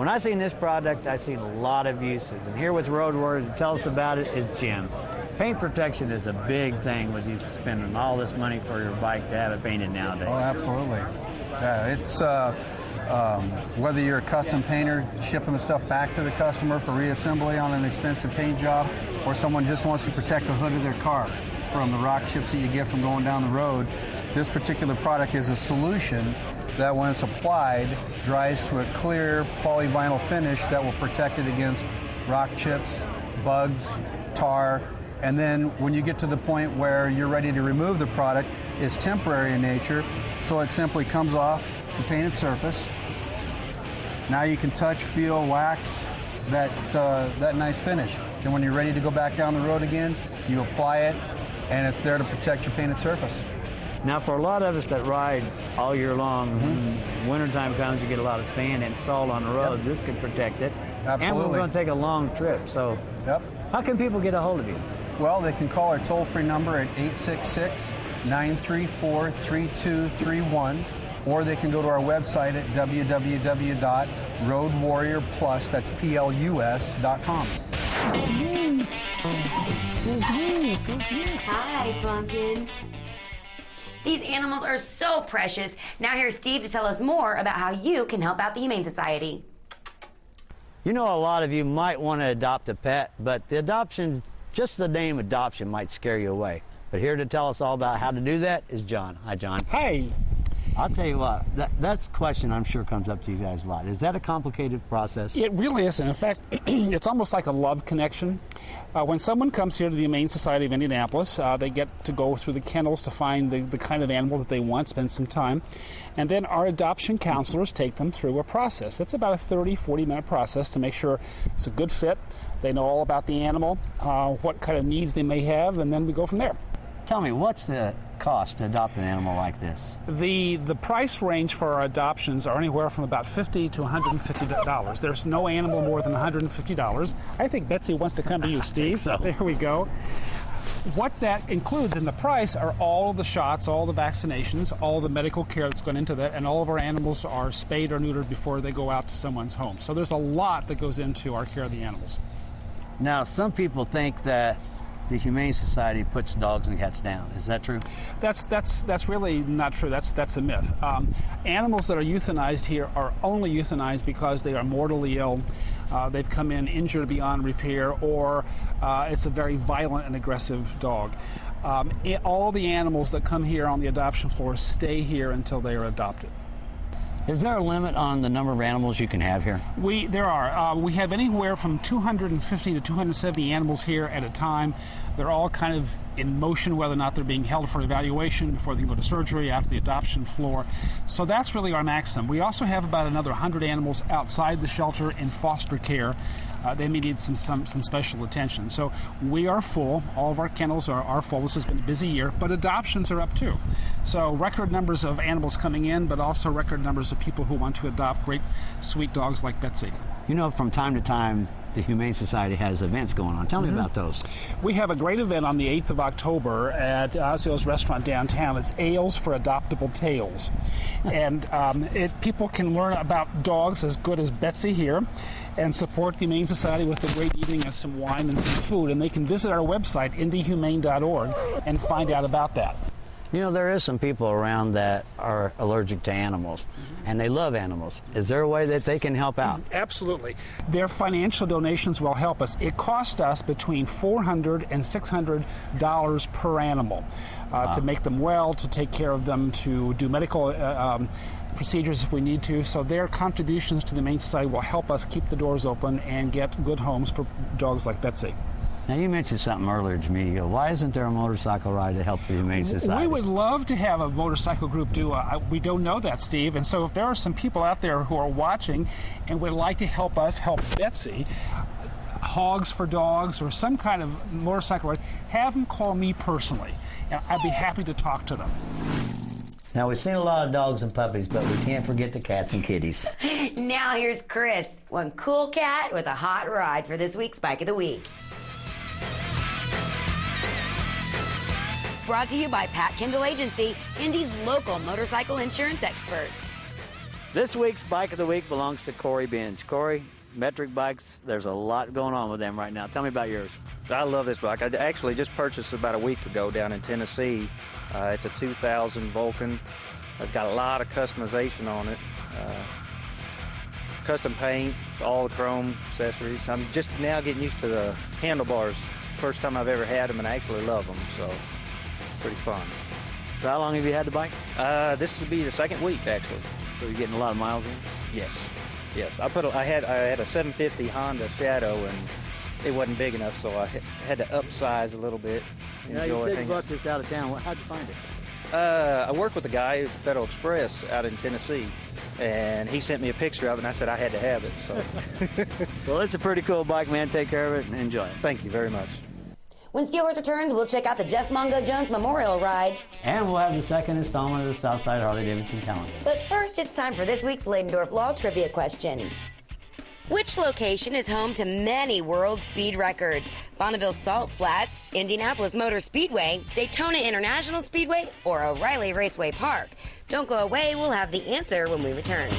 When I seen this product, I seen a lot of uses. And here with Road Warriors to tell us about it is Jim. Paint protection is a big thing with you spending all this money for your bike to have it painted nowadays. Oh, absolutely. Yeah, it's whether you're a custom painter shipping the stuff back to the customer for reassembly on an expensive paint job, or someone just wants to protect the hood of their car from the rock chips that you get from going down the road, this particular product is a solution that when it's applied dries to a clear polyvinyl finish that will protect it against rock chips, bugs, tar, and then when you get to the point where you're ready to remove the product, it's temporary in nature, so it simply comes off the painted surface. Now you can touch, feel, wax that nice finish. And when you're ready to go back down the road again, you apply it, and it's there to protect your painted surface. Now, for a lot of us that ride all year long, when wintertime comes, you get a lot of sand and salt on the road. Yep. This can protect it. Absolutely. And we're going to take a long trip. So, how can people get a hold of you? Well, they can call our toll-free number at 866-934-3231, or they can go to our website at www.roadwarriorplus, that's plus.com. Hi, Pumpkin. These animals are so precious. Now here's Steve to tell us more about how you can help out the Humane Society. You know, a lot of you might want to adopt a pet, but the adoption, just the name adoption might scare you away. But here to tell us all about how to do that is John. Hi, John. Hi. I'll tell you what, that's a question I'm sure comes up to you guys a lot. Is that a complicated process? It really is. In fact, it's almost like a love connection. When someone comes here to the Humane Society of Indianapolis, they get to go through the kennels to find the kind of animal that they want, spend some time. And then our adoption counselors take them through a process. It's about a 30, 40-minute process to make sure it's a good fit. They know all about the animal, what kind of needs they may have, and then we go from there. Tell me, what's the cost to adopt an animal like this? The price range for our adoptions are anywhere from about $50 to $150. There's no animal more than $150. I think Betsy wants to come to you, Steve. So. There we go. What that includes in the price are all of the shots, all the vaccinations, all the medical care that's gone into that, and all of our animals are spayed or neutered before they go out to someone's home. So there's a lot that goes into our care of the animals. Now, some people think that the Humane Society puts dogs and cats down. Is that true? That's really not true. That's a myth. Animals that are euthanized here are only euthanized because they are mortally ill, they've come in injured beyond repair, or it's a very violent and aggressive dog. All the animals that come here on the adoption floor stay here until they are adopted. Is there a limit on the number of animals you can have here? There are. We have anywhere from 250 to 270 animals here at a time. They're all kind of in motion, whether or not they're being held for evaluation before they go to surgery, after the adoption floor. So that's really our maximum. We also have about another 100 animals outside the shelter in foster care. They may need some special attention. So we are full. All of our kennels are full. This has been a busy year, but adoptions are up too. So record numbers of animals coming in, but also record numbers of people who want to adopt great, sweet dogs like Betsy. You know, from time to time, the Humane Society has events going on. Tell me about those. We have a great event on the 8th of October at Ozio's restaurant downtown. It's Ales for Adoptable Tales. And people can learn about dogs as good as Betsy here and support the Humane Society with a great evening of some wine and some food. And they can visit our website, indyhumane.org, and find out about that. You know, there is some people around that are allergic to animals, and they love animals. Is there a way that they can help out? Absolutely. Their financial donations will help us. It costs us between $400 and $600 per animal to make them well, to take care of them, to do medical procedures if we need to. So their contributions to the Humane Society will help us keep the doors open and get good homes for dogs like Betsy. Now, you mentioned something earlier to me. Why isn't there a motorcycle ride to help the Humane Society? We would love to have a motorcycle group do we don't know that, Steve. And so if there are some people out there who are watching and would like to help us help Betsy, Hogs for Dogs or some kind of motorcycle ride, have them call me personally. And I'd be happy to talk to them. Now, we've seen a lot of dogs and puppies, but we can't forget the cats and kitties. Now here's Chris, one cool cat with a hot ride for this week's Bike of the Week. Brought to you by Pat Kendall Agency, Indy's local motorcycle insurance experts. This week's Bike of the Week belongs to Corey Binge. Corey, metric bikes, there's a lot going on with them right now. Tell me about yours. I love this bike. I actually just purchased it about a week ago down in Tennessee. It's a 2000 Vulcan. It's got a lot of customization on it. Custom paint, all the chrome accessories. I'm just now getting used to the handlebars. First time I've ever had them, and I actually love them, so pretty fun. So how long have you had the bike? This will be the second week, actually. So you're getting a lot of miles in? Yes, yes. I had a 750 Honda Shadow, and it wasn't big enough, so I had to upsize a little bit. Yeah, you said you brought this out of town. How'd you find it? I work with a guy at Federal Express out in Tennessee, and he sent me a picture of it, and I said I had to have it. So, well, it's a pretty cool bike, man. Take care of it and enjoy it. Thank you very much. When Steelhorse returns, we'll check out the Jeff Mongo Jones Memorial Ride. And we'll have the second installment of the Southside Harley-Davidson calendar. But first, it's time for this week's Ladendorf Law Trivia question. Which location is home to many world speed records? Bonneville Salt Flats, Indianapolis Motor Speedway, Daytona International Speedway, or O'Reilly Raceway Park? Don't go away, we'll have the answer when we return.